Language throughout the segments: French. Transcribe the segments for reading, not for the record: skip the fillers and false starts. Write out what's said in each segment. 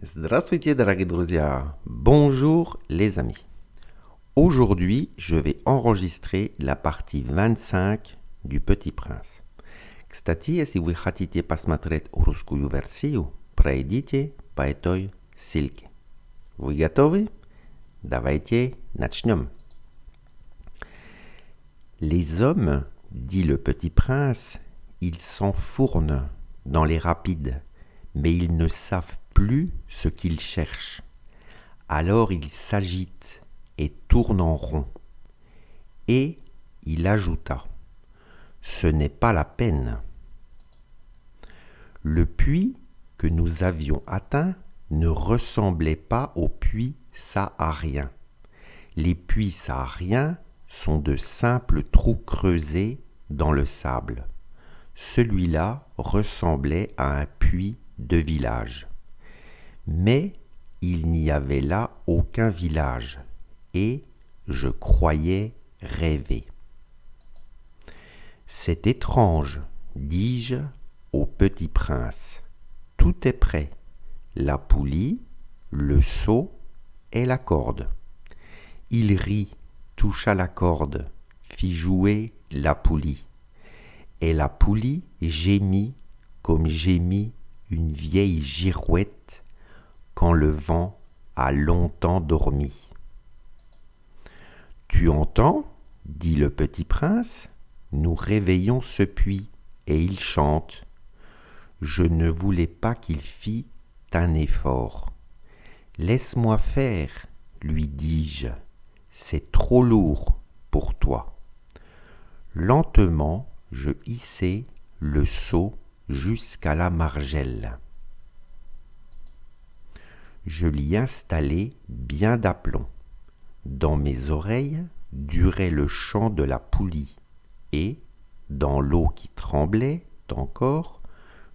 Здравствуйте, дорогие друзья! Bonjour les amis! Aujourd'hui, je vais enregistrer la partie 25 du Petit Prince. Кстати, если вы хотите посмотреть русскую версию, пройдите по этой ссылке. Вы готовы? Давайте начнем. Les hommes, dit le Petit Prince, ils s'enfournent dans les rapides, mais ils ne savent plus ce qu'ils cherchent. Alors ils s'agitent et tournent en rond. Et il ajouta, ce n'est pas la peine. Le puits que nous avions atteint ne ressemblait pas aux puits sahariens. Les puits sahariens sont de simples trous creusés dans le sable. Celui-là ressemblait à un puits de village. Mais il n'y avait là aucun village, et je croyais rêver. C'est étrange, dis-je au Petit Prince. Tout est prêt, la poulie, le seau et la corde. Il rit, toucha la corde, fit jouer la poulie. Et la poulie gémit comme gémit une vieille girouette quand le vent a longtemps dormi. Tu entends, dit le Petit Prince, nous réveillons ce puits, et il chante. Je ne voulais pas qu'il fît un effort. Laisse-moi faire, lui dis-je, c'est trop lourd pour toi. Lentement, je hissai le seau jusqu'à la margelle. Je l'y installai bien d'aplomb. Dans mes oreilles durait le chant de la poulie, et, dans l'eau qui tremblait encore,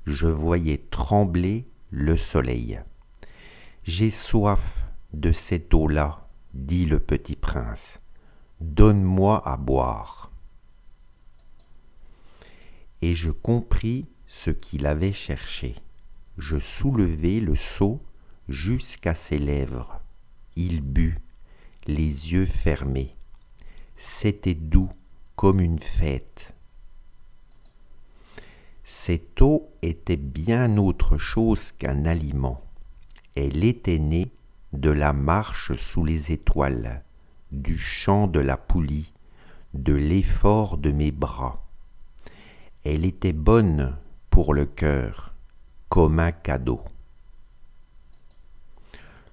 je voyais trembler le soleil. J'ai soif de cette eau-là, dit le Petit Prince. Donne-moi à boire. Et je compris ce qu'il avait cherché. Je soulevai le seau jusqu'à ses lèvres. Il but, les yeux fermés. C'était doux comme une fête. Cette eau était bien autre chose qu'un aliment. Elle était née de la marche sous les étoiles, du chant de la poulie, de l'effort de mes bras. Elle était bonne pour le cœur, comme un cadeau.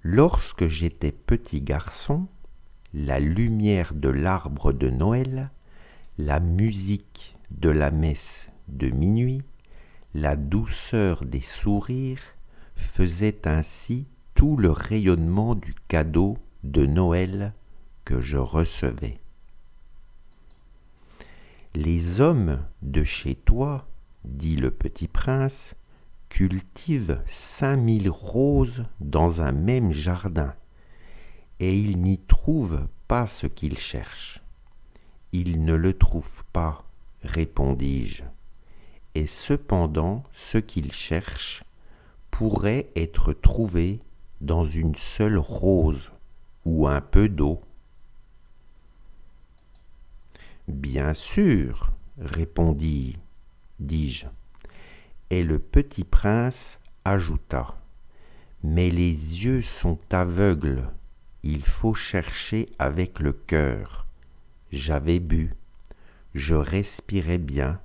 Lorsque j'étais petit garçon, la lumière de l'arbre de Noël, la musique de la messe de minuit, la douceur des sourires faisaient ainsi tout le rayonnement du cadeau de Noël que je recevais. Les hommes de chez toi, dit le Petit Prince, cultivent 5000 roses dans un même jardin, et ils n'y trouvent pas ce qu'ils cherchent. Ils ne le trouvent pas, répondis-je, et cependant ce qu'ils cherchent pourrait être trouvé dans une seule rose ou un peu d'eau. Bien sûr, dis-je. Et le Petit Prince ajouta, mais les yeux sont aveugles, il faut chercher avec le cœur. J'avais bu, je respirais bien,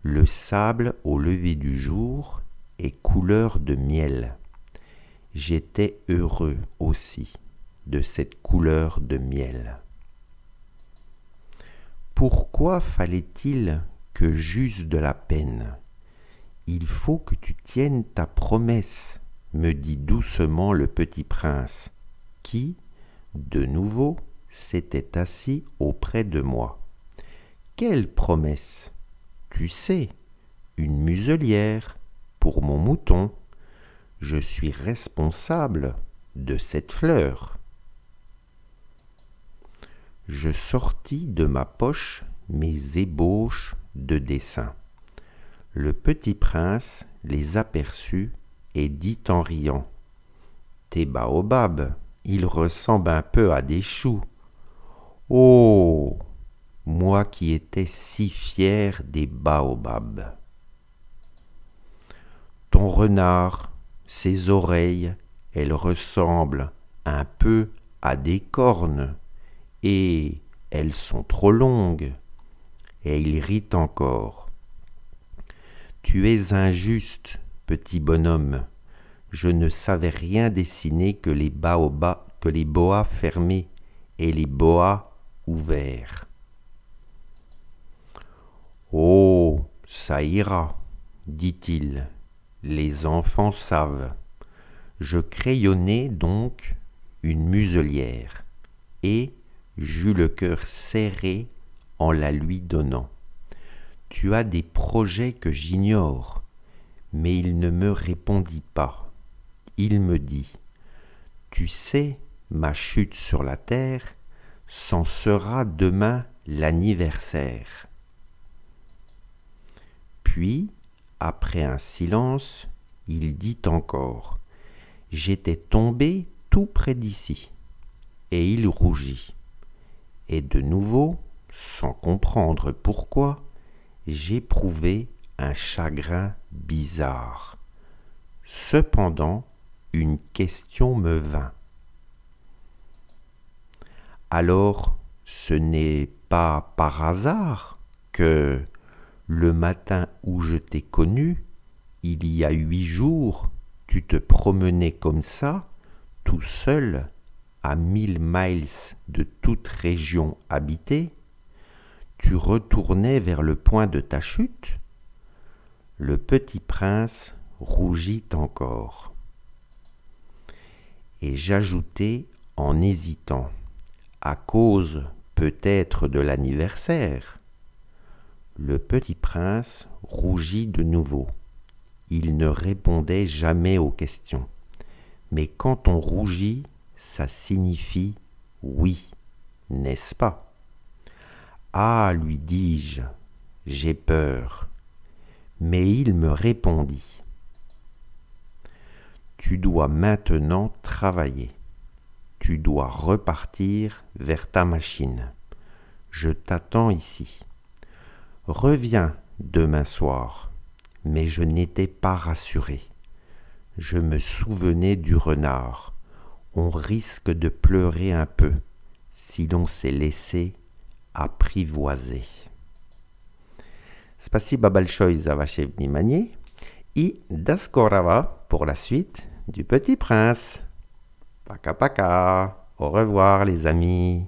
le sable au lever du jour est couleur de miel. J'étais heureux aussi de cette couleur de miel. Pourquoi fallait-il que j'eusse de la peine ? Il faut que tu tiennes ta promesse, me dit doucement le Petit Prince, qui, de nouveau, s'était assis auprès de moi. Quelle promesse ? Tu sais, une muselière pour mon mouton. Je suis responsable de cette fleur. Je sortis de ma poche mes ébauches de dessin. Le Petit Prince les aperçut et dit en riant tes baobabs, ils ressemblent un peu à des choux. Oh, moi qui étais si fier des baobabs. Ton renard, ses oreilles, elles ressemblent un peu à des cornes, et elles sont trop longues. Et il rit encore. Tu es injuste, petit bonhomme. Je ne savais rien dessiner que les boas fermés et les boas ouverts. Oh, ça ira, dit-il. Les enfants savent. Je crayonnai donc une muselière, et j'eus le cœur serré en la lui donnant. Tu as des projets que j'ignore, mais il ne me répondit pas. Il me dit, tu sais, ma chute sur la terre, c'en sera demain l'anniversaire. Puis, après un silence, il dit encore, j'étais tombé tout près d'ici. Et il rougit. Et de nouveau, sans comprendre pourquoi, j'éprouvai un chagrin bizarre. Cependant, une question me vint. Alors, ce n'est pas par hasard que, le matin où je t'ai connu, il y a 8 jours, tu te promenais comme ça, tout seul, à 1000 miles de toute région habitée? Tu retournais vers le point de ta chute? Le petit prince rougit encore. Et j'ajoutai en hésitant, à cause peut-être de l'anniversaire. Le petit prince rougit de nouveau. Il ne répondait jamais aux questions. Mais quand on rougit, ça signifie oui, n'est-ce pas? Ah, lui dis-je, j'ai peur. Mais il me répondit. Tu dois maintenant travailler. Tu dois repartir vers ta machine. Je t'attends ici. Reviens demain soir. Mais je n'étais pas rassuré. Je me souvenais du renard. On risque de pleurer un peu si l'on s'est laissé apprivoiser. Spasiba большое за ваше внимание и до скорого pour la suite du Petit Prince. Paka paka. Au revoir les amis.